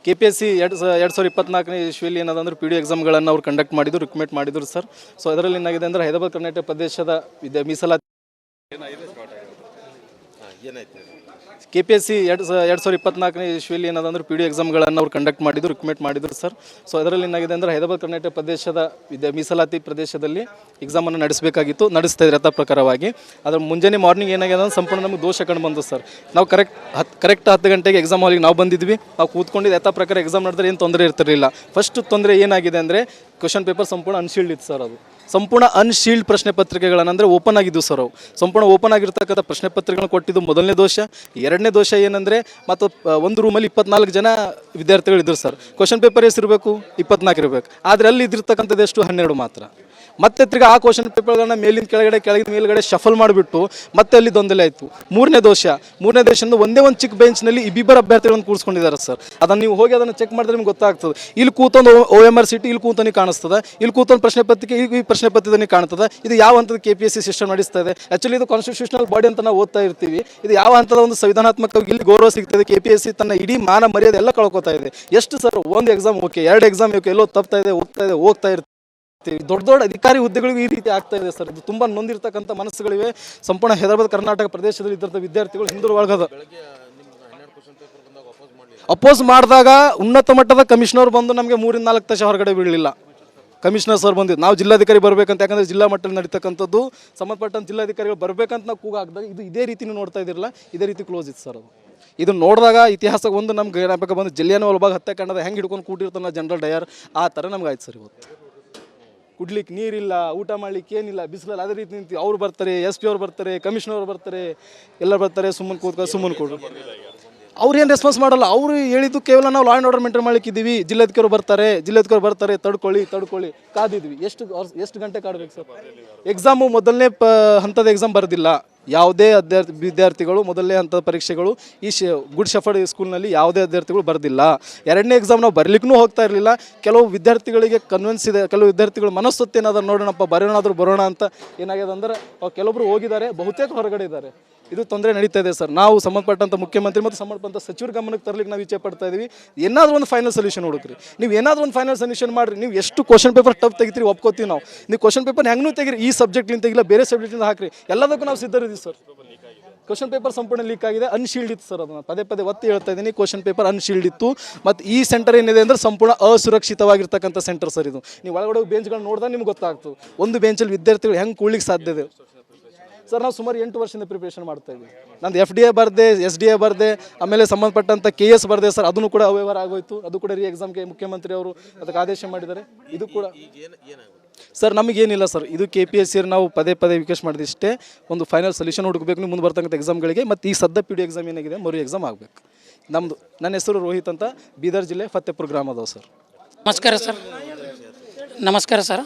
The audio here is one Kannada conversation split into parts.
KPSC 2024ನೇ ಇಸ್ವಿಯಲ್ಲಿ ಏನದಂದ್ರೆ ಪಿ ಡಿ ಎಕ್ಸಾಮ್ಗಳನ್ನು ಅವ್ರು ಕಂಡಕ್ಟ್ ಮಾಡಿದ್ರು, ರಿಕ್ಮೆಂಟ್ ಮಾಡಿದ್ರು ಸರ್. ಸೊ ಅದರಲ್ಲಿ ಏನಾಗಿದೆ ಅಂದರೆ ಹೈದರಾಬಾದ್ ಕರ್ನಾಟಕ ಪ್ರದೇಶದ ಮೀಸಲಾತಿ KPSC 2024ನೇ ಇಸ್ವಿಯಲ್ಲಿ ಏನದಂದ್ರೆ ಪಿ ಡಿ ಎಕ್ಸಾಮ್ಗಳನ್ನು ಅವ್ರು ಕಂಡಕ್ಟ್ ಮಾಡಿದ್ರು, ರಿಕ್ಮೆಂಟ್ ಮಾಡಿದ್ರು ಸರ್. ಸೊ ಅದರಲ್ಲಿ ಏನಾಗಿದೆ ಅಂದರೆ ಹೈದರಾಬಾದ್ ಕರ್ನಾಟಕ ಪ್ರದೇಶದ ಮೀಸಲಾತಿ ಪ್ರದೇಶದಲ್ಲಿ ಎಕ್ಸಾಮನ್ನು ನಡೆಸಬೇಕಾಗಿತ್ತು, ನಡೆಸ್ತಾ ಇದ್ರೆ ಯಥಾ ಪ್ರಕಾರವಾಗಿ. ಅದ್ರ ಮುಂಜಾನೆ ಮಾರ್ನಿಂಗ್ ಏನಾಗಿದೆ ಅಂದ್ರೆ ಸಂಪೂರ್ಣ ನಮಗೆ ದೋಷ ಕಂಡು ಬಂದು ಸರ್. ನಾವು ಕರೆಕ್ಟ್ 10 ಗಂಟೆಗೆ ಎಕ್ಸಾಮ್ ಹಾಲಿಗೆ ನಾವು ಬಂದಿದ್ವಿ. ನಾವು ಕೂತ್ಕೊಂಡಿದ್ದು ಯಥಾ ಪ್ರಕಾರ ಎಕ್ಸಾಮ್ ನಡೆದ್ರೆ ಏನು ತೊಂದರೆ ಇರ್ತಿರಲಿಲ್ಲ. ಫಸ್ಟ್ ತೊಂದರೆ ಏನಾಗಿದೆ ಅಂದರೆ ಕ್ವಶನ್ ಪೇಪರ್ ಸಂಪೂರ್ಣ ಅನ್ಶೀಲ್ಡ್ ಇತ್ತು ಸರ್. ಅದು ಸಂಪೂರ್ಣ ಅನ್ಶೀಲ್ಡ್ ಪ್ರಶ್ನೆ ಪತ್ರಿಕೆಗಳನ್ನಂದರೆ ಓಪನ್ ಆಗಿದ್ದು ಸರ್. ಅವು ಸಂಪೂರ್ಣ ಓಪನ್ ಆಗಿರ್ತಕ್ಕಂಥ ಪ್ರಶ್ನೆ ಪತ್ರಿಕೆಗಳನ್ನ ಕೊಟ್ಟಿದ್ದು ಮೊದಲನೇ ದೋಷ. ಎರಡನೇ ದೋಷ ಏನಂದರೆ ಮತ್ತು ಒಂದು ರೂಮಲ್ಲಿ 24 ಜನ ವಿದ್ಯಾರ್ಥಿಗಳಿದ್ದರು ಸರ್. ಕ್ವಶನ್ ಪೇಪರ್ ಎಷ್ಟಿರಬೇಕು? 24 ಇರಬೇಕು. ಆದರೆ ಅಲ್ಲಿ ಇದ್ದಿರ್ತಕ್ಕಂಥದ್ದು ಎಷ್ಟು? 12 ಮಾತ್ರ. ಮತ್ತೆ ತಿರ್ಗಿ ಆ ಕ್ವಶನ್ ಪೇಪರ್ಗಳನ್ನ ಮೇಲಿಂದ ಕೆಳಗಿನ ಮೇಲ್ಗಡೆ ಶಫಲ್ ಮಾಡಿಬಿಟ್ಟು ಮತ್ತೆ ಅಲ್ಲಿ ಗೊಂದಲ ಆಯಿತು. ಮೂರನೇ ದೋಷದಿಂದ ಒಂದೇ ಒಂದು ಚಿಕ್ಕ ಬೆಂಚ್ನಲ್ಲಿ ಇಬ್ಬಿಬ್ಬರು ಅಭ್ಯರ್ಥಿಗಳನ್ನು ಕೂರಿಸ್ಕೊಂಡಿದ್ದಾರೆ ಸರ್. ಅದನ್ನು ನೀವು ಹೋಗಿ ಅದನ್ನು ಚೆಕ್ ಮಾಡಿದ್ರೆ ನಿಮ್ಗೆ ಗೊತ್ತಾಗ್ತದೆ. ಇಲ್ಲಿ ಕೂತೊಂದು OMR ಸೀಟ್ ಇಲ್ಲಿ ಕೂತನಿಗೆ ಕಾಣಿಸ್ತದೆ, ಇಲ್ಲಿ ಕೂತೊಂದು ಪ್ರಶ್ನೆ ಪತ್ರಿಕೆ ಈ ಪ್ರಶ್ನೆ ಪತ್ರಿಕೆಗೆ ಕಾಣ್ತದೆ. ಇದು ಯಾವ ಹಂತದ KPSC ಸಿಸ್ಟಮ್ ನಡೆಸ್ತಾ ಇದೆ? ಆ್ಯಕ್ಚುಲಿ ಇದು ಕಾನ್ಸ್ಟಿಟ್ಯೂಷನಲ್ ಬಾಡಿ ಅಂತ ನಾವು ಓದ್ತಾ ಇರ್ತೀವಿ. ಇದು ಯಾವ ಹಂತದ ಒಂದು ಸಂವಿಧಾನಾತ್ಮಕವಾಗಿ ಇಲ್ಲಿ ಗೌರವ ಸಿಗ್ತದೆ? KPSC ತನ್ನ ಇಡೀ ಮಾನ ಮರ್ಯಾದೆ ಎಲ್ಲ ಕಳ್ಕೊತಾ ಇದೆ. ಎಷ್ಟು ಸರ್? ಒಂದು ಎಕ್ಸಾಮ್ ಓಕೆ, 2 ಎಕ್ಸಾಮ್ ಓಕೆ, ಎಲ್ಲೋ ತಪ್ತಾ ಇದೆ, ಹೋಗ್ತಾ ಇರ್ತೀವಿ. ದೊಡ್ಡ ಅಧಿಕಾರಿ ಹುದ್ದೆಗಳಿಗೂ ಈ ರೀತಿ ಆಗ್ತಾ ಇದೆ ಸರ್. ಇದು ತುಂಬ ನೊಂದಿರ್ತಕ್ಕಂಥ ಮನಸ್ಸುಗಳಿವೆ. ಸಂಪೂರ್ಣ ಹೈದರಾಬಾದ್ ಕರ್ನಾಟಕ ಪ್ರದೇಶದಲ್ಲಿ ಇದ್ದಂಥ ವಿದ್ಯಾರ್ಥಿಗಳು ಹಿಂದುಳಿದ ಅಪೋಸ್ ಮಾಡಿದಾಗ ಉನ್ನತ ಮಟ್ಟದ ಕಮಿಷನರ್ ಬಂದು ನಮಗೆ 3-4 ತಾಸು ಹೊರಗಡೆ ಬೀಳಲಿಲ್ಲ. ಕಮಿಷನರ್ ಸರ್ ಬಂದಿದ್ದು ನಾವು ಜಿಲ್ಲಾಧಿಕಾರಿ ಬರಬೇಕಂತ, ಯಾಕಂದರೆ ಜಿಲ್ಲಾ ಮಟ್ಟದಲ್ಲಿ ನಡೀತಕ್ಕಂಥದ್ದು ಸಂಬಂಧಪಟ್ಟಂಥ ಜಿಲ್ಲಾಧಿಕಾರಿಗಳು ಬರಬೇಕಂತ ನಾವು ಕೂಗಾಗ್ದಾಗ ಇದೇ ರೀತಿ ನೋಡ್ತಾ ಇದ್ದಿರಲ್ಲ, ಇದೇ ರೀತಿ ಕ್ಲೋಸ್ ಇತ್ತು ಸರ್. ಅದು ಇದು ನೋಡಿದಾಗ ಇತಿಹಾಸ ಒಂದು ನಮ್ಗೆ ಏನಾಗಬೇಕು ಬಂದು ಜಲಿಯನವಾಲ ಬಾಗ್ ಹತ್ಯಾಕಾಂಡದ ಹೆಂಗೆ ಹಿಡ್ಕೊಂಡು ಕೂಟಿರ್ತಾನೆ ಜನರಲ್ ಡಯರ್, ಆ ಥರ ನಮ್ಗೆ ಆಯ್ತು ಸರ್. ಇವತ್ತು ಕುಡ್ಲಿಕ್ಕೆ ನೀರಿಲ್ಲ, ಊಟ ಮಾಡ್ಲಿಕ್ಕೆ ಏನಿಲ್ಲ, ಬಿಸಿಲಲ್ಲಿ ಅದೇ ರೀತಿ ನಿಂತು ಅವ್ರು ಬರ್ತಾರೆ, SP ಅವ್ರು ಬರ್ತಾರೆ, ಕಮಿಷನರ್ ಅವ್ರು ಬರ್ತಾರೆ, ಎಲ್ಲ ಬರ್ತಾರೆ, ಸುಮ್ಮನೆ ಕೊಡ್ರು. ಅವ್ರು ಏನು ರೆಸ್ಪಾನ್ಸ್ ಮಾಡಲ್ಲ. ಅವರು ಹೇಳಿದ್ದು ಕೇವಲ ನಾವು ಲಾ ಆ್ಯಂಡ್ ಆರ್ಡರ್ ಮೇಂಟೈನ್ ಮಾಡ್ಲಿಕ್ಕಿದ್ದೀವಿ, ಜಿಲ್ಲಾಧಿಕಾರಿ ಬರ್ತಾರೆ, ತಡ್ಕೊಳ್ಳಿ ಕಾದಿದ್ವಿ. ಎಷ್ಟು ಗಂಟೆ ಕಾಡ್ಬೇಕು ಸರ್? ಎಕ್ಸಾಮು ಮೊದಲನೇ ಹಂತದ ಎಕ್ಸಾಮ್ ಬರೋದಿಲ್ಲ. ಯಾವುದೇ ವಿದ್ಯಾರ್ಥಿಗಳು ಮೊದಲನೇ ಹಂತದ ಪರೀಕ್ಷೆಗಳು ಈ ಗುಡ್ ಶಫರ್ಡ್ ಸ್ಕೂಲ್ನಲ್ಲಿ ಯಾವುದೇ ವಿದ್ಯಾರ್ಥಿಗಳು ಬರೆದಿಲ್ಲ. ಎರಡನೇ ಎಕ್ಸಾಮ್ ನಾವು ಬರಲಿಕ್ಕೂ ಹೋಗ್ತಾ ಇರಲಿಲ್ಲ. ಕೆಲವು ವಿದ್ಯಾರ್ಥಿಗಳಿಗೆ ಕನ್ವಿನ್ಸ್ ಇದೆ, ಕೆಲವು ವಿದ್ಯಾರ್ಥಿಗಳು ಮನಸ್ಸೊತ್ತು ಏನಾದರೂ ನೋಡೋಣಪ್ಪ ಬರೋಣ ಅಂತ ಏನಾಗಿದೆ ಅಂದರೆ ಕೆಲವೊಬ್ಬರು ಹೋಗಿದ್ದಾರೆ, ಬಹುತೇಕ ಹೊರಗಡೆ ಇದ್ದಾರೆ. ಇದು ತೊಂದರೆ ನಡೀತಾ ಇದೆ ಸರ್. ನಾವು ಸಂಬಂಧಪಟ್ಟಂಥ ಮುಖ್ಯಮಂತ್ರಿ ಮತ್ತು ಸಂಬಂಧಪಟ್ಟ ಸಚಿವರ ಗಮನಕ್ಕೆ ತರಲಿಕ್ಕೆ ನಾವು ಇಚ್ಛೆ ಪಡ್ತಾ ಇದ್ದೀವಿ. ಏನಾದರೂ ಒಂದು ಫೈನಲ್ ಸೊಲ್ಯೂಷನ್ ಹುಡುಕ್ರಿ. ನೀವು ಏನಾದರೂ ಒಂದು ಫೈನಲ್ ಸೊಲ್ಯೂಷನ್ ಮಾಡಿರಿ. ನೀವು ಎಷ್ಟು ಕ್ವಶನ್ ಪೇಪರ್ ಟಫ್ ತೆಗಿತೀರಿ ಒಪ್ಕೋತೀವಿ ನಾವು. ನೀವು ಕ್ವಶನ್ ಪೇಪರ್ ಹೆಂಗೂ ತೆಗಿರಿ, ಈ ಸಬ್ಜೆಕ್ಟ್ಲಿಂದ ತೆಗಿಲ್ಲ, ಬೇರೆ ಸಬ್ಜೆಕ್ಟಿಂದ ಹಾಕಿರಿ, ಎಲ್ಲದಕ್ಕೂ ನಾವು ಸಿದ್ಧರಿದ್ದೀವಿ ಸರ್. ಕ್ವಶನ್ ಪೇಪರ್ ಸಂಪೂರ್ಣ ಲೀಕ್ ಆಗಿದೆ, ಅನ್ಶೀಲ್ಡ್ ಇತ್ತು ಸರ್. ಅದನ್ನು ಪದೇ ಒತ್ತಿ ಹೇಳ್ತಾ ಇದ್ದೀನಿ, ಕ್ವಶನ್ ಪೇಪರ್ ಅನ್ಶೀಲ್ಡ್ ಇತ್ತು. ಮತ್ತು ಈ ಸೆಂಟರ್ ಏನಿದೆ ಅಂದರೆ ಸಂಪೂರ್ಣ ಅಸುರಕ್ಷಿತವಾಗಿರ್ತಕ್ಕಂಥ ಸೆಂಟರ್ ಸರ್. ಇದು ನೀವು ಒಳಗಡೆ ಬೆಂಚ್ಗಳನ್ನ ನೋಡಿದಾಗ ನಿಮ್ಗೆ ಗೊತ್ತಾಗ್ತದೆ ಒಂದು ಬೆಂಚಲ್ಲಿ ವಿದ್ಯಾರ್ಥಿಗಳು ಹೆಂಗೆ ಕೂಡ್ಲಿಕ್ಕೆ ಸಾಧ್ಯ ಇದೆ ಸರ್. ನಾವು ಸುಮಾರು 8 ವರ್ಷದಿಂದ ಪ್ರಿಪ್ರೇಷನ್ ಮಾಡ್ತಾ ಇದ್ವಿ. ನಂದು FDA ಬರದೆ, SDA ಬರದೆ, ಆಮೇಲೆ ಸಂಬಂಧಪಟ್ಟಂಥ KS ಬರದೆ ಸರ್. ಅದನ್ನು ಕೂಡ ಅವ್ಯವಹಾರ ಆಗೋಯ್ತು. ಅದು ಕೂಡ ಎಕ್ಸಾಮ್ಗೆ ಮುಖ್ಯಮಂತ್ರಿ ಅವರು ಅದಕ್ಕೆ ಆದೇಶ ಮಾಡಿದ್ದಾರೆ. ಇದು ಕೂಡ ಸರ್ ನಮಗೇನಿಲ್ಲ ಸರ್. ಇದು KPSC ನಾವು ಪದೇ ರಿಕ್ವೆಸ್ಟ್ ಮಾಡಿದಿಷ್ಟೇ, ಒಂದು ಫೈನಲ್ ಸೊಲ್ಯೂಷನ್ ಹುಡುಕಬೇಕು ನೀವು ಮುಂದೆ ಬರ್ತಕ್ಕಂಥ ಎಕ್ಸಾಮ್ಗಳಿಗೆ. ಮತ್ತು ಈ ಸದ್ಯ PD ಎಕ್ಸಾಮ್ ಏನಾಗಿದೆ ಮರು ಎಕ್ಸಾಮ್ ಆಗಬೇಕು. ನನ್ನ ಹೆಸರು ರೋಹಿತ್ ಅಂತ, ಬೀದರ್ ಜಿಲ್ಲೆ ಫತ್ತೇಪುರ ಗ್ರಾಮದವು ಸರ್. ನಮಸ್ಕಾರ ಸರ್.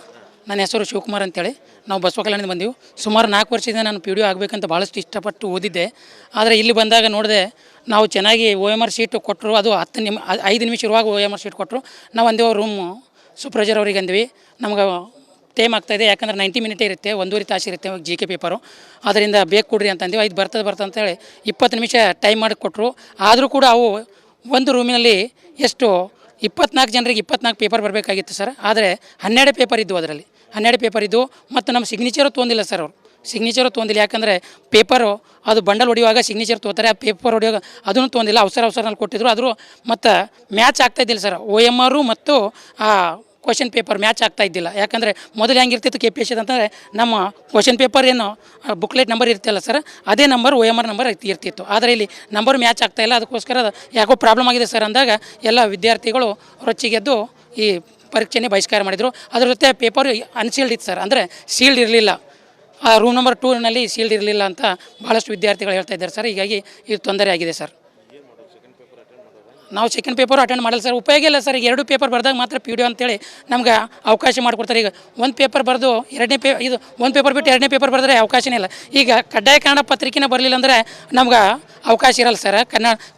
ನನ್ನ ಹೆಸರು ಶಿವಕುಮಾರ್ ಅಂತೇಳಿ. ನಾವು ಬಸವ ಕಲ್ಯಾಣದಿಂದ ಬಂದೀವಿ. ಸುಮಾರು 4 ವರ್ಷದಿಂದ ನಾನು PDO ಆಗಬೇಕಂತ ಭಾಳಷ್ಟು ಇಷ್ಟಪಟ್ಟು ಓದಿದ್ದೆ. ಆದರೆ ಇಲ್ಲಿ ಬಂದಾಗ ನೋಡಿದೆ, ನಾವು ಚೆನ್ನಾಗಿ OMR ಶೀಟ್ ಕೊಟ್ಟರು. ಅದು 5 ನಿಮಿಷ ಇರುವಾಗ OMR ಶೀಟ್ ಕೊಟ್ಟರು. ನಾವು ಅಂದೇವು ರೂಮ್ ಸೂಪರ್ವೈಸರ್ ಅವ್ರಿಗೆ ಅಂದ್ವಿ, ನಮ್ಗೆ ಟೈಮ್ ಆಗ್ತಾಯಿದೆ, ಯಾಕಂದ್ರೆ 90 ಮಿನಿಟ್ ಇರುತ್ತೆ, 1.5 ತಾಸು ಇರುತ್ತೆ GK ಪೇಪರು, ಅದರಿಂದ ಬೇಕು ಕೊಡ್ರಿ ಅಂತ ಅಂದೀವಿ. 5 ಬರ್ತದೆ ಅಂತೇಳಿ 20 ನಿಮಿಷ ಟೈಮ್ ಮಾಡಿ ಕೊಟ್ಟರು. ಆದರೂ ಕೂಡ ಅವು ಒಂದು ರೂಮಿನಲ್ಲಿ ಎಷ್ಟು 24 ಜನರಿಗೆ 24 ಪೇಪರ್ ಬರಬೇಕಾಗಿತ್ತು ಸರ್. ಆದರೆ 12 ಪೇಪರ್ ಇದ್ದವು. ಅದರಲ್ಲಿ 12 ಪೇಪರ್ ಇದ್ದವು. ಮತ್ತು ನಮ್ಮ ಸಿಗ್ನೇಚರು ತೊಗೊಂಡಿಲ್ಲ ಸರ್. ಅವರು ಸಿಗ್ನೇಚರು ತೊಗೊಂಡಿಲ್ಲ, ಯಾಕಂದರೆ ಪೇಪರು ಅದು ಬಂಡಲ್ ಹೊಡೆಯುವಾಗ ಸಿಗ್ನೇಚರ್ ತೊಗೋತಾರೆ, ಆ ಪೇಪರ್ ಹೊಡೆಯುವಾಗ ಅದನ್ನು ತೊಗೊಂಡಿಲ್ಲ. ಅವಸರನಲ್ಲಿ ಕೊಟ್ಟಿದ್ರು. ಆದರೂ ಮತ್ತು ಮ್ಯಾಚ್ ಆಗ್ತಾಯಿದ್ದಿಲ್ಲ ಸರ್. OMR ಮತ್ತು ಆ ಕ್ವಶನ್ ಪೇಪರ್ ಮ್ಯಾಚ್ ಆಗ್ತಾ ಇದ್ದಿಲ್ಲ. ಯಾಕಂದರೆ ಮೊದಲು ಹೆಂಗಿರ್ತಿತ್ತು KPSC ಅಂತಂದರೆ ನಮ್ಮ ಕ್ವಶನ್ ಪೇಪರ್ ಏನು ಬುಕ್ಲೆಟ್ ನಂಬರ್ ಇರ್ತಿಲ್ಲ ಸರ್, ಅದೇ ನಂಬರ್ OMR ನಂಬರ್ ಇರ್ತಿತ್ತು. ಆದರೆ ಇಲ್ಲಿ ನಂಬರ್ ಮ್ಯಾಚ್ ಆಗ್ತಾಯಿಲ್ಲ. ಅದಕ್ಕೋಸ್ಕರ ಯಾಕೋ ಪ್ರಾಬ್ಲಮ್ ಆಗಿದೆ ಸರ್ ಅಂದಾಗ ಎಲ್ಲ ವಿದ್ಯಾರ್ಥಿಗಳು ರೊಚ್ಚಿಗೆದ್ದು ಈ ಪರೀಕ್ಷೆನೇ ಬಹಿಷ್ಕಾರ ಮಾಡಿದರು. ಅದರ ಜೊತೆ ಪೇಪರ್ ಅನ್ಸೀಲ್ಡ್ ಇತ್ತು ಸರ್, ಅಂದರೆ ಸೀಲ್ಡ್ ಇರಲಿಲ್ಲ. ಆ ರೂಮ್ ನಂಬರ್ 2ನಲ್ಲಿ ಸೀಲ್ಡ್ ಇರಲಿಲ್ಲ ಅಂತ ಭಾಳಷ್ಟು ವಿದ್ಯಾರ್ಥಿಗಳು ಹೇಳ್ತಾ ಇದ್ದಾರೆ ಸರ್. ಹೀಗಾಗಿ ಇದು ತೊಂದರೆ ಆಗಿದೆ ಸರ್. ನಾವು ಸೆಕೆಂಡ್ ಪೇಪರ್ ಅಟೆಂಡ್ ಮಾಡಲ್ಲ ಸರ್. ಉಪಯೋಗ ಇಲ್ಲ ಸರ್. ಈಗ 2 ಪೇಪರ್ ಬರೆದಾಗ ಮಾತ್ರ PDO ಅಂತೇಳಿ ನಮ್ಗೆ ಅವಕಾಶ ಮಾಡಿಕೊಡ್ತಾರೆ. ಈಗ ಒಂದು ಪೇಪರ್ ಬರೆದು ಇದು ಒಂದು ಪೇಪರ್ ಬಿಟ್ಟು 2ನೇ ಪೇಪರ್ ಬರೆದ್ರೆ ಅವಕಾಶನೇ ಇಲ್ಲ. ಈಗ ಕಡ್ಡಾಯ ಕನ್ನಡ ಪತ್ರಿಕೆನೇ ಬರಲಿಲ್ಲ ಅಂದರೆ ನಮ್ಗೆ ಅವಕಾಶ ಇರಲ್ಲ ಸರ್.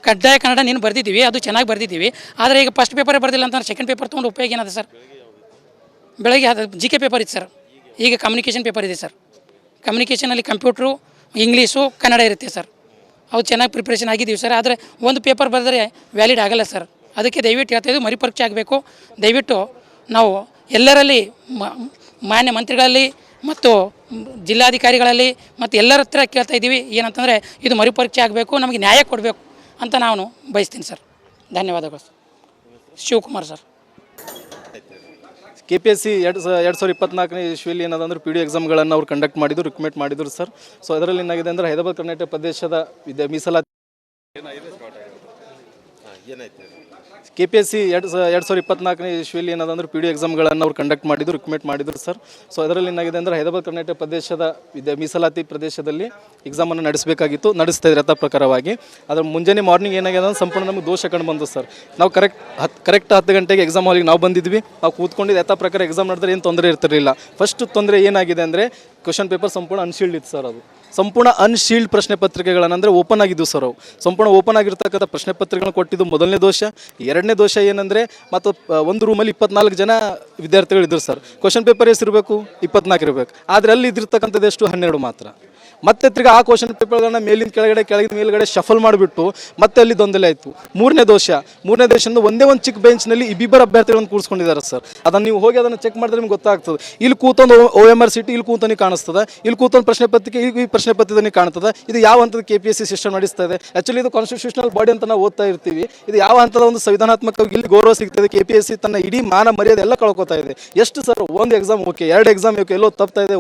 ಕಡ್ಡಾಯ ಕನ್ನಡ ನೀನು ಬರೆದಿದ್ದೀವಿ, ಅದು ಚೆನ್ನಾಗಿ ಬರೆದಿದ್ದೀವಿ. ಆದರೆ ಈಗ ಫಸ್ಟ್ ಪೇಪರೇ ಬರೆದಿಲ್ಲ ಅಂತ ಸೆಕೆಂಡ್ ಪೇಪರ್ ತೊಗೊಂಡು ಉಪಯೋಗ ಏನದ ಸರ್? ಬೆಳಗ್ಗೆ ಅದು GK ಪೇಪರ್ ಇತ್ತು ಸರ್. ಈಗ ಕಮ್ಯುನಿಕೇಷನ್ ಪೇಪರ್ ಇದೆ ಸರ್. ಕಮ್ಯುನಿಕೇಷನಲ್ಲಿ ಕಂಪ್ಯೂಟ್ರು, ಇಂಗ್ಲೀಷು, ಕನ್ನಡ ಇರುತ್ತೆ ಸರ್. ಅವು ಚೆನ್ನಾಗಿ ಪ್ರಿಪ್ರೇಷನ್ ಆಗಿದ್ದೀವಿ ಸರ್. ಆದರೆ ಒಂದು ಪೇಪರ್ ಬರೆದ್ರೆ ವ್ಯಾಲಿಡ್ ಆಗಲ್ಲ ಸರ್. ಅದಕ್ಕೆ ದಯವಿಟ್ಟು ಹೇಳ್ತಾ ಇದ್ದೀವಿ, ಮರುಪರೀಕ್ಷೆ ಆಗಬೇಕು. ದಯವಿಟ್ಟು ನಾವು ಎಲ್ಲರಲ್ಲಿ ಮಾನ್ಯ ಮಂತ್ರಿಗಳಲ್ಲಿ ಮತ್ತು ಜಿಲ್ಲಾಧಿಕಾರಿಗಳಲ್ಲಿ ಮತ್ತು ಎಲ್ಲರ ಹತ್ರ ಕೇಳ್ತಾ ಇದ್ದೀವಿ, ಏನಂತಂದರೆ ಇದು ಮರುಪರೀಕ್ಷೆ ಆಗಬೇಕು, ನಮಗೆ ನ್ಯಾಯ ಕೊಡಬೇಕು ಅಂತ ನಾನು ಬಯಸ್ತೀನಿ ಸರ್. ಧನ್ಯವಾದಗಳು. ಶಿವಕುಮಾರ್ ಸರ್. KPSC 2024ನೇ ಇಸ್ವಿಯಲ್ಲಿ ಏನದಂದ್ರೆ ಪಿ ಡಿ ಎಕ್ಸಾಮ್ಗಳನ್ನು ಅವ್ರು ಕಂಡಕ್ಟ್ ಮಾಡಿದ್ರು, ರಿಕ್ಮೆಂಟ್ ಮಾಡಿದ್ರು ಸರ್. ಸೊ ಅದರಲ್ಲಿ ಏನಾಗಿದೆ ಅಂದರೆ ಹೈದರಾಬಾದ್ ಕರ್ನಾಟಕ ಪ್ರದೇಶದ ಮೀಸಲಾತಿ KPSC 2024ನೇ ಇಸ್ವಿಯಲ್ಲಿ ಏನದಂದ್ರೆ ಪಿ ಡಿ ಎಕ್ಸಾಮ್ಗಳನ್ನು ಅವ್ರು ಕಂಡಕ್ಟ್ ಮಾಡಿದ್ರು, ರಿಕ್ಮೆಂಟ್ ಮಾಡಿದ್ರು ಸರ್. ಸೊ ಅದರಲ್ಲಿ ಏನಾಗಿದೆ ಅಂದರೆ ಹೈದರಾಬಾದ್ ಕರ್ನಾಟಕ ಪ್ರದೇಶದ ಮೀಸಲಾತಿ ಪ್ರದೇಶದಲ್ಲಿ ಎಕ್ಸಾಮನ್ನು ನಡೆಸಬೇಕಾಗಿತ್ತು, ನಡೆಸ್ತಾ ಇದ್ದಾರೆ ಯಥಾ ಪ್ರಕಾರವಾಗಿ. ಅದ್ರ ಮುಂಜಾನೆ ಮಾರ್ನಿಂಗ್ ಏನಾಗಿದೆ ಅಂದ್ರೆ ಸಂಪೂರ್ಣ ನಮಗೆ ದೋಷ ಕಂಡು ಬಂದು ಸರ್. ನಾವು ಕರೆಕ್ಟ್ 10 ಗಂಟೆಗೆ ಎಕ್ಸಾಮ್ ಹಾಲಿಗೆ ನಾವು ಬಂದಿದ್ವಿ. ನಾವು ಕೂತ್ಕೊಂಡಿದ್ದು ಯಥಾ ಪ್ರಕಾರ ಎಕ್ಸಾಮ್ ನಡೆದ್ರೆ ಏನು ತೊಂದರೆ ಇರ್ತಿರಲಿಲ್ಲ. ಫಸ್ಟ್ ತೊಂದರೆ ಏನಾಗಿದೆ ಅಂದರೆ ಕ್ವಶನ್ ಪೇಪರ್ ಸಂಪೂರ್ಣ ಅನ್ಶೀಲ್ಡ್ ಇತ್ತು ಸರ್. ಅದು ಸಂಪೂರ್ಣ ಅನ್ಶೀಲ್ಡ್ ಪ್ರಶ್ನೆ ಪತ್ರಿಕೆಗಳನ್ನು ಅಂದರೆ ಓಪನ್ ಆಗಿದ್ದು ಸರ್. ಅವು ಸಂಪೂರ್ಣ ಓಪನ್ ಆಗಿರ್ತಕ್ಕಂಥ ಪ್ರಶ್ನೆ ಪತ್ರಿಕೆಗಳನ್ನು ಕೊಟ್ಟಿದ್ದು ಮೊದಲನೇ ದೋಷ. ಎರಡನೇ ದೋಷ ಏನಂದರೆ ಮತ್ತು ಒಂದು ರೂಮಲ್ಲಿ 24 ಜನ ವಿದ್ಯಾರ್ಥಿಗಳಿದ್ದರು ಸರ್. ಕ್ವಶನ್ ಪೇಪರ್ ಎಷ್ಟಿರಬೇಕು? 24 ಇರಬೇಕು. ಆದರೆ ಅಲ್ಲಿ ಇದ್ದಿರ್ತಕ್ಕಂಥದ್ದು ಎಷ್ಟು? 12 ಮಾತ್ರ. ಮತ್ತೆ ತಿರ್ಗಿ ಆ ಕ್ವಶನ್ ಪೇಪರ್ಗಳನ್ನ ಮೇಲಿಂದ ಕೆಳಗಿನ ಮೇಲ್ಗಡೆ ಶಫಲ್ ಮಾಡಿಬಿಟ್ಟು ಮತ್ತೆ ಅಲ್ಲಿ ಗೊಂದಲ ಆಯಿತು. ಮೂರನೇ ದೋಷ ಒಂದೇ ಒಂದು ಚಿಕ್ಕ ಬೆಂಚ್ನಲ್ಲಿ ಇಬ್ಬಿಬ್ಬರು ಅಭ್ಯರ್ಥಿಗಳನ್ನು ಕೂರಿಸ್ಕೊಂಡಿದ್ದಾರೆ ಸರ್. ಅದನ್ನು ನೀವು ಹೋಗಿ ಅದನ್ನು ಚೆಕ್ ಮಾಡಿದ್ರೆ ನಿಮ್ಗೆ ಗೊತ್ತಾಗ್ತದೆ. ಇಲ್ಲಿ ಕೂತೊಂದು OMR ಸೀಟ್ ಇಲ್ಲಿ ಕೂತನಿಗೆ ಕಾಣಿಸ್ತದೆ, ಇಲ್ಲಿ ಕೂತೊಂದು ಪ್ರಶ್ನೆ ಪತ್ರಿಕೆ ಈ ಪ್ರಶ್ನೆ ಪತ್ರಿಕೆ ಕಾಣ್ತದೆ. ಇದು ಯಾವ ಹಂತದ KPSC ಸಿಸ್ಟಮ್ ನಡೆಸ್ತಾ ಇದೆ? ಆ್ಯಕ್ಚುಲಿ ಇದು ಕಾನ್ಸ್ಟಿಟ್ಯೂಷನಲ್ ಬಾಡಿ ಅಂತ ನಾವು ಓದ್ತಾ ಇರ್ತೀವಿ. ಇದು ಯಾವ ಹಂತದ ಒಂದು ಸಂವಿಧಾನಾತ್ಮಕವಾಗಿ ಇಲ್ಲಿ ಗೌರವ ಸಿಗ್ತದೆ? KPSC ತನ್ನ ಇಡೀ ಮಾನ ಮರ್ಯಾದೆ ಎಲ್ಲ ಕಳ್ಕೊತಾ ಇದೆ. ಎಷ್ಟು ಸರ್? ಒಂದು ಎಕ್ಸಾಮ್ ಓಕೆ, 2 ಎಕ್ಸಾಮ್ ಓಕೆ, ಎಲ್ಲೋ ತಪ್ತಾ ಇದೆ,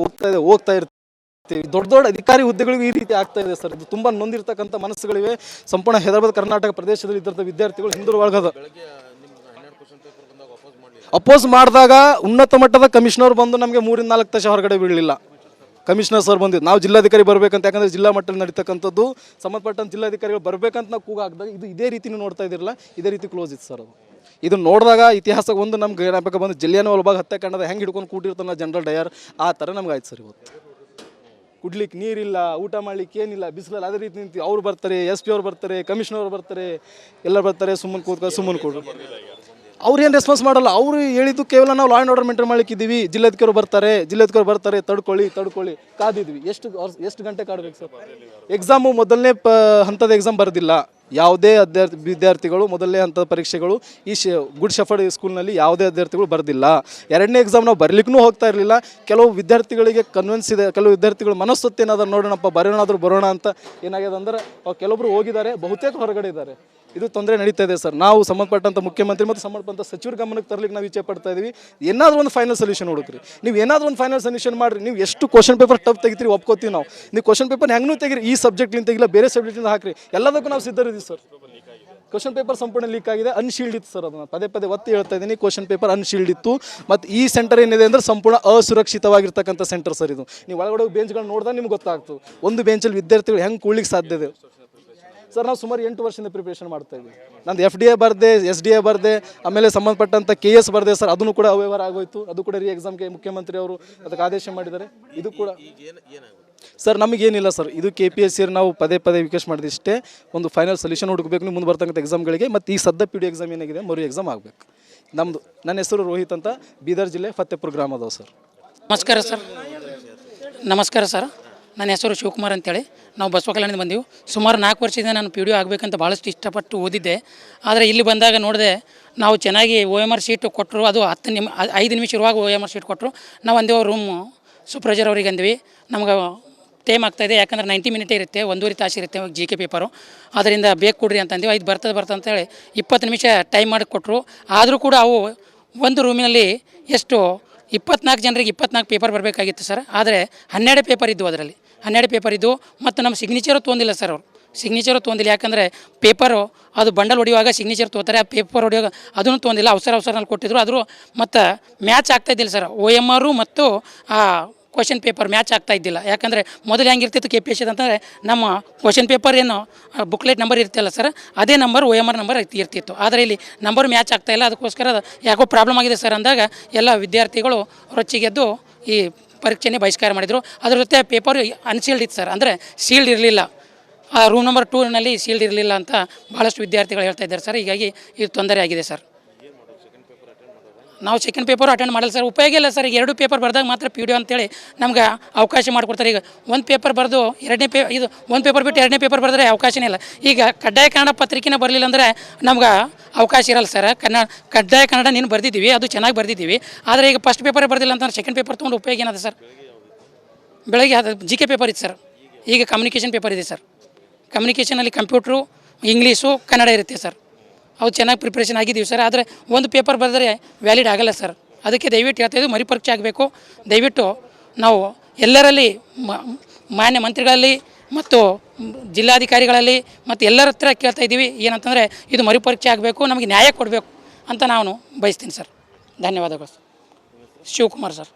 ಹೋಗ್ತಾ ಇರ್ತೀವಿ. ದೊಡ್ಡ ಅಧಿಕಾರಿ ಹುದ್ದೆಗಳಿಗೂ ಈ ರೀತಿ ಆಗ್ತಾ ಇದೆ ಸರ್. ಇದು ತುಂಬ ನೊಂದಿರ್ತಕ್ಕಂಥ ಮನಸ್ಸುಗಳಿವೆ. ಸಂಪೂರ್ಣ ಹೈದರಾಬಾದ್ ಕರ್ನಾಟಕ ಪ್ರದೇಶದಲ್ಲಿ ಇದ್ದಂಥ ವಿದ್ಯಾರ್ಥಿಗಳು ಹಿಂದುಳಿದ ಅಪೋಸ್ ಮಾಡಿದಾಗ ಉನ್ನತ ಮಟ್ಟದ ಕಮಿಷನರ್ ಬಂದು ನಮಗೆ 3-4 ತಾಸು ಹೊರಗಡೆ ಬೀಳಲಿಲ್ಲ. ಕಮಿಷನರ್ ಸರ್ ಬಂದಿದ್ದು ನಾವು ಜಿಲ್ಲಾಧಿಕಾರಿ ಬರಬೇಕಂತ, ಯಾಕಂದರೆ ಜಿಲ್ಲಾ ಮಟ್ಟದಲ್ಲಿ ನಡೀತಕ್ಕಂಥದ್ದು ಸಂಬಂಧಪಟ್ಟಂತ ಜಿಲ್ಲಾಧಿಕಾರಿಗಳು ಬರಬೇಕಂತ ನಾವು ಕೂಗಾಗ್ದಾಗ ಇದೇ ರೀತಿನೂ ನೋಡ್ತಾ ಇದ್ದಿರಲ್ಲ, ಇದೇ ರೀತಿ ಕ್ಲೋಸ್ ಇತ್ತು ಸರ್. ಅದು ಇದು ನೋಡಿದಾಗ ಇತಿಹಾಸ ಒಂದು ನಮ್ಗೆ ಜ್ಞಾಪಕ ಬಂದು ಜಲಿಯನ್ವಾಲಾ ಹತ್ಯಾಕಾಂಡದ ಹೆಂಗೆ ಹಿಡ್ಕೊಂಡು ಕೂಟಿರ್ತಾನೆ ಜನರಲ್ ಡಯರ್, ಆ ಥರ ನಮ್ಗೆ ಆಯ್ತು ಸರ್. ಇವತ್ತು ಕುಡ್ಲಿಕ್ಕೆ ನೀರಿಲ್ಲ, ಊಟ ಮಾಡ್ಲಿಕ್ಕೆ ಏನಿಲ್ಲ, ಬಿಸಿಲಲ್ಲಿ ಅದೇ ರೀತಿ ನಿಂತು ಅವ್ರು ಬರ್ತಾರೆ, SP ಅವ್ರು ಬರ್ತಾರೆ, ಕಮಿಷನರ್ ಅವ್ರು ಬರ್ತಾರೆ, ಎಲ್ಲ ಬರ್ತಾರೆ, ಸುಮ್ಮನೆ ಕೂತ್ಕೊಂಡು ಅವ್ರು ಏನು ರೆಸ್ಪಾನ್ಸ್ ಮಾಡಲ್ಲ. ಅವರು ಹೇಳಿದ್ದು ಕೇವಲ ನಾವು ಲಾ ಆ್ಯಂಡ್ ಆರ್ಡರ್ ಮೇಂಟೈನ್ ಮಾಡ್ಲಿಕ್ಕಿದ್ದೀವಿ, ಜಿಲ್ಲಾಧಿಕಾರಿ ಬರ್ತಾರೆ, ತಡ್ಕೊಳ್ಳಿ ಕಾದಿದ್ವಿ. ಎಷ್ಟು ಗಂಟೆ ಕಾಡ್ಬೇಕು ಸರ್? ಎಕ್ಸಾಮು ಮೊದಲನೇ ಹಂತದ ಎಕ್ಸಾಮ್ ಬರೆದಿಲ್ಲ ಯಾವುದೇ ವಿದ್ಯಾರ್ಥಿಗಳು. ಮೊದಲನೇ ಹಂತದ ಪರೀಕ್ಷೆಗಳು ಈ ಗುಡ್ ಶಫರ್ಡ್ ಸ್ಕೂಲ್ನಲ್ಲಿ ಯಾವುದೇ ವಿದ್ಯಾರ್ಥಿಗಳು ಬರೆದಿಲ್ಲ. ಎರಡನೇ ಎಕ್ಸಾಮ್ ನಾವು ಬರಲಿಕ್ಕೂ ಹೋಗ್ತಾ ಇರಲಿಲ್ಲ. ಕೆಲವು ವಿದ್ಯಾರ್ಥಿಗಳಿಗೆ ಕನ್ವಿನ್ಸ್ ಇದೆ, ಕೆಲವು ವಿದ್ಯಾರ್ಥಿಗಳು ಮನಸ್ಸೊತ್ತು ಏನಾದರೂ ನೋಡೋಣಪ್ಪ ಬರೋಣ ಅಂತ ಏನಾಗಿದೆ ಅಂದ್ರೆ ಕೆಲವೊಬ್ಬರು ಹೋಗಿದ್ದಾರೆ, ಬಹುತೇಕ ಹೊರಗಡೆ ಇದ್ದಾರೆ. ಇದು ತೊಂದರೆ ನಡೀತಾ ಇದೆ ಸರ್. ನಾವು ಸಂಬಂಧಪಟ್ಟಂಥ ಮುಖ್ಯಮಂತ್ರಿ ಮತ್ತು ಸಂಬಂಧಪಟ್ಟ ಸಚಿವರ ಗಮನಕ್ಕೆ ತರಲಿಕ್ಕೆ ನಾವು ಇಚ್ಛೆ ಪಡ್ತಾ ಇದ್ದೀವಿ. ಏನಾದರೂ ಒಂದು ಫೈನಲ್ ಸೊಲ್ಯೂಷನ್ ಹುಡುಕ್ರಿ. ನೀವು ಏನಾದರೂ ಒಂದು ಫೈನಲ್ ಸೊಲ್ಯೂಷನ್ ಮಾಡಿರಿ. ನೀವು ಎಷ್ಟು ಕ್ವಶನ್ ಪೇಪರ್ ಟಫ್ ತೆಗಿತೀರಿ ಒಪ್ಕೋತೀವಿ ನಾವು. ನೀವು ಕ್ವಶನ್ ಪೇಪರ್ ಹೆಂಗೂ ತೆಗಿರಿ, ಈ ಸಬ್ಜೆಕ್ಟ್ಲಿಂದ ತೆಗಿಲ್ಲ, ಬೇರೆ ಸಬ್ಜೆಕ್ಟಿಂದ ಹಾಕಿರಿ, ಎಲ್ಲದಕ್ಕೂ ನಾವು ಸಿದ್ಧರಿದ್ದೀವಿ ಸರ್. ಕ್ವಶನ್ ಪೇಪರ್ ಸಂಪೂರ್ಣ ಲೀಕ್ ಆಗಿದೆ, ಅನ್ಶೀಲ್ಡ್ ಇತ್ತು ಸರ್. ಅದನ್ನು ಪದೇ ಒತ್ತಿ ಹೇಳ್ತಾ ಇದ್ದೀನಿ, ಕ್ವಶನ್ ಪೇಪರ್ ಅನ್ಶೀಲ್ಡ್ ಇತ್ತು. ಮತ್ತು ಈ ಸೆಂಟರ್ ಏನಿದೆ ಅಂದರೆ ಸಂಪೂರ್ಣ ಅಸುರಕ್ಷಿತವಾಗಿರ್ತಕ್ಕಂಥ ಸೆಂಟರ್ ಸರ್ ಇದು. ನೀವು ಒಳಗಡೆ ಬೆಂಚ್ಗಳು ನೋಡಿದಾಗ ನಿಮ್ಗೆ ಗೊತ್ತಾಗ್ತದೆ ಒಂದು ಬೆಂಚಲ್ಲಿ ವಿದ್ಯಾರ್ಥಿಗಳು ಹೆಂಗೆ ಕೂಡ್ಲಿಕ್ಕೆ ಸಾಧ್ಯ ಇದೆ ಸರ್. ನಾವು ಸುಮಾರು 8 ವರ್ಷದಿಂದ ಪ್ರಿಪ್ರೇಷನ್ ಮಾಡ್ತಾ ಇದ್ದೀವಿ. ನಂದು FDA ಬರ್ದೆ, SDA ಬರ್ದೆ, ಆಮೇಲೆ ಸಂಬಂಧಪಟ್ಟಂಥ KS ಬರ್ದೆ ಸರ್. ಅದನ್ನು ಕೂಡ ಅವ್ಯವಹಾರ ಆಗೋಯ್ತು. ಅದು ಕೂಡ ಎಕ್ಸಾಮ್ಗೆ ಮುಖ್ಯಮಂತ್ರಿ ಅವರು ಅದಕ್ಕೆ ಆದೇಶ ಮಾಡಿದ್ದಾರೆ. ಇದು ಕೂಡ ಸರ್ ನಮಗೇನಿಲ್ಲ ಸರ್. ಇದು KPSC ನಾವು ಪದೇ ರಿಕ್ವೆಸ್ಟ್ ಮಾಡಿದಿಷ್ಟೇ, ಒಂದು ಫೈನಲ್ ಸೊಲ್ಯೂಷನ್ ಹುಡುಕಬೇಕು ಮುಂದೆ ಬರ್ತಕ್ಕಂಥ ಎಕ್ಸಾಮ್ಗಳಿಗೆ. ಮತ್ತು ಈ ಸದ್ಯ PD ಎಕ್ಸಾಮ್ ಏನಾಗಿದೆ ಮರು ಎಕ್ಸಾಮ್ ಆಗಬೇಕು. ನನ್ನ ಹೆಸರು ರೋಹಿತ್ ಅಂತ, ಬೀದರ್ ಜಿಲ್ಲೆ ಫತ್ತೇಪುರ ಗ್ರಾಮದವ ಸರ್. ನಮಸ್ಕಾರ ಸರ್. ನನ್ನ ಹೆಸರು ಶಿವಕುಮಾರ್ ಅಂತೇಳಿ, ನಾವು ಬಸವ ಕಲ್ಯಾಣದಿಂದ ಬಂದೀವಿ. ಸುಮಾರು 4 ವರ್ಷದಿಂದ ನಾನು PDO ಆಗಬೇಕಂತ ಭಾಳಷ್ಟು ಇಷ್ಟಪಟ್ಟು ಓದಿದ್ದೆ. ಆದರೆ ಇಲ್ಲಿ ಬಂದಾಗ ನೋಡಿದೆ, ನಾವು ಚೆನ್ನಾಗಿ OMR ಶೀಟ್ ಕೊಟ್ಟರು. ಅದು 5 ನಿಮಿಷ ಇರುವಾಗ OMR ಶೀಟ್ ಕೊಟ್ಟರು. ನಾವು ಅಂದೇವು ರೂಮ್ ಸೂಪರ್ವೈಸರ್ ಅವ್ರಿಗೆ ಅಂದ್ವಿ, ನಮ್ಗೆ ಟೈಮ್ ಆಗ್ತಾಯಿದೆ, ಯಾಕಂದ್ರೆ 90 ಮಿನಿಟ್ ಇರುತ್ತೆ, 1.5 ತಾಸು ಇರುತ್ತೆ GK ಪೇಪರು, ಅದರಿಂದ ಬೇಕು ಕೊಡ್ರಿ ಅಂತಂದೇವು. 5 ಬರ್ತದೆ ಅಂತೇಳಿ 20 ನಿಮಿಷ ಟೈಮ್ ಮಾಡಿ ಕೊಟ್ಟರು. ಆದರೂ ಕೂಡ ಅವು ಒಂದು ರೂಮಿನಲ್ಲಿ ಎಷ್ಟು 24 ಜನರಿಗೆ 24 ಪೇಪರ್ ಬರಬೇಕಾಗಿತ್ತು ಸರ್. ಆದರೆ 12 ಪೇಪರ್ ಇದ್ದವು, ಅದರಲ್ಲಿ 12 ಪೇಪರ್ ಇದ್ದವು. ಮತ್ತು ನಮ್ಮ ಸಿಗ್ನೇಚರು ತೊಗೊಂಡಿಲ್ಲ ಸರ್. ಅವರು ಸಿಗ್ನೇಚರು ತೊಗೊಂಡಿಲ್ಲ, ಯಾಕಂದರೆ ಪೇಪರು ಅದು ಬಂಡಲ್ ಹೊಡೆಯುವಾಗ ಸಿಗ್ನೇಚರ್ ತೊಗೋತಾರೆ, ಆ ಪೇಪರ್ ಹೊಡೆಯುವಾಗ ಅದನ್ನು ತೊಗೊಂಡಿಲ್ಲ. ಅವಸರನಲ್ಲಿ ಕೊಟ್ಟಿದ್ರು. ಆದರೂ ಮತ್ತು ಮ್ಯಾಚ್ ಆಗ್ತಾಯಿದ್ದಿಲ್ಲ ಸರ್. OMR ಮತ್ತು ಆ ಕ್ವಶನ್ ಪೇಪರ್ ಮ್ಯಾಚ್ ಆಗ್ತಾ ಇದ್ದಿಲ್ಲ. ಯಾಕಂದರೆ ಮೊದಲು ಹೆಂಗಿರ್ತಿತ್ತು KPSC ಅಂತಂದರೆ ನಮ್ಮ ಕ್ವಶನ್ ಪೇಪರ್ ಏನು ಬುಕ್ಲೆಟ್ ನಂಬರ್ ಇರ್ತಿಲ್ಲ ಸರ್, ಅದೇ ನಂಬರ್ OMR ನಂಬರ್ ಇರ್ತಿತ್ತು. ಆದರೆ ಇಲ್ಲಿ ನಂಬರ್ ಮ್ಯಾಚ್ ಆಗ್ತಾಯಿಲ್ಲ. ಅದಕ್ಕೋಸ್ಕರ ಯಾಕೋ ಪ್ರಾಬ್ಲಮ್ ಆಗಿದೆ ಸರ್ ಅಂದಾಗ ಎಲ್ಲ ವಿದ್ಯಾರ್ಥಿಗಳು ರೊಚ್ಚಿಗೆದ್ದು ಈ ಪರೀಕ್ಷೆನೇ ಬಹಿಷ್ಕಾರ ಮಾಡಿದರು. ಅದರ ಜೊತೆ ಪೇಪರ್ ಅನ್ಸೀಲ್ಡ್ ಇತ್ತು ಸರ್, ಅಂದರೆ ಸೀಲ್ಡ್ ಇರಲಿಲ್ಲ. ಆ ರೂಮ್ ನಂಬರ್ 2ನಲ್ಲಿ ಸೀಲ್ಡ್ ಇರಲಿಲ್ಲ ಅಂತ ಭಾಳಷ್ಟು ವಿದ್ಯಾರ್ಥಿಗಳು ಹೇಳ್ತಾ ಇದ್ದಾರೆ ಸರ್. ಹೀಗಾಗಿ ಇದು ತೊಂದರೆ ಆಗಿದೆ ಸರ್. ನಾವು ಸೆಕೆಂಡ್ ಪೇಪರು ಅಟೆಂಡ್ ಮಾಡಲ್ಲ ಸರ್. ಉಪಯೋಗ ಇಲ್ಲ ಸರ್. ಈಗ 2 ಪೇಪರ್ ಬರ್ದಾಗ ಮಾತ್ರ ಪಿ ಡಿ ಒ ಅಂತೇಳಿ ನಮ್ಗೆ ಅವಕಾಶ ಮಾಡಿಕೊಡ್ತಾರೆ. ಈಗ ಒಂದು ಪೇಪರ್ ಬರೆದು ಇದು ಒಂದು ಪೇಪರ್ ಬಿಟ್ಟು 2ನೇ ಪೇಪರ್ ಬರೆದ್ರೆ ಅವಕಾಶನೇ ಇಲ್ಲ. ಈಗ ಕಡ್ಡಾಯ ಕನ್ನಡ ಪತ್ರಿಕೆನೇ ಬರಲಿಲ್ಲ ಅಂದರೆ ನಮ್ಗೆ ಅವಕಾಶ ಇರಲ್ಲ ಸರ್. ಕಡ್ಡಾಯ ಕನ್ನಡ ನೀನು ಬರೆದಿದ್ದೀವಿ, ಅದು ಚೆನ್ನಾಗಿ ಬರೆದಿದ್ದೀವಿ. ಆದರೆ ಈಗ ಫಸ್ಟ್ ಪೇಪರೇ ಬರ್ದಿಲ್ಲ ಅಂತಂದ್ರೆ ಸೆಕೆಂಡ್ ಪೇಪರ್ ತೊಗೊಂಡು ಉಪಯೋಗ ಏನದ ಸರ್? ಬೆಳಗ್ಗೆ ಅದು ಜಿ ಕೆ ಪೇಪರ್ ಇತ್ತು ಸರ್. ಈಗ ಕಮ್ಯುನಿಕೇಷನ್ ಪೇಪರ್ ಇದೆ ಸರ್. ಕಮ್ಯುನಿಕೇಷನಲ್ಲಿ ಕಂಪ್ಯೂಟ್ರು, ಇಂಗ್ಲೀಷು, ಕನ್ನಡ ಇರುತ್ತೆ ಸರ್. ಅವು ಚೆನ್ನಾಗಿ ಪ್ರಿಪ್ರೇಷನ್ ಆಗಿದ್ದೀವಿ ಸರ್. ಆದರೆ ಒಂದು ಪೇಪರ್ ಬರೆದ್ರೆ ವ್ಯಾಲಿಡ್ ಆಗಲ್ಲ ಸರ್. ಅದಕ್ಕೆ ದಯವಿಟ್ಟು ಹೇಳ್ತಾಯಿದ್ದು ಮರುಪರೀಕ್ಷೆ ಆಗಬೇಕು. ದಯವಿಟ್ಟು ನಾವು ಎಲ್ಲರಲ್ಲಿ ಮಾನ್ಯ ಮಂತ್ರಿಗಳಲ್ಲಿ ಮತ್ತು ಜಿಲ್ಲಾಧಿಕಾರಿಗಳಲ್ಲಿ ಮತ್ತು ಎಲ್ಲರ ಹತ್ರ ಕೇಳ್ತಾ ಇದ್ದೀವಿ ಏನಂತಂದರೆ ಇದು ಮರುಪರೀಕ್ಷೆ ಆಗಬೇಕು, ನಮಗೆ ನ್ಯಾಯ ಕೊಡಬೇಕು ಅಂತ ನಾನು ಬಯಸ್ತೀನಿ ಸರ್. ಧನ್ಯವಾದಗಳು. ಶಿವಕುಮಾರ್ ಸರ್.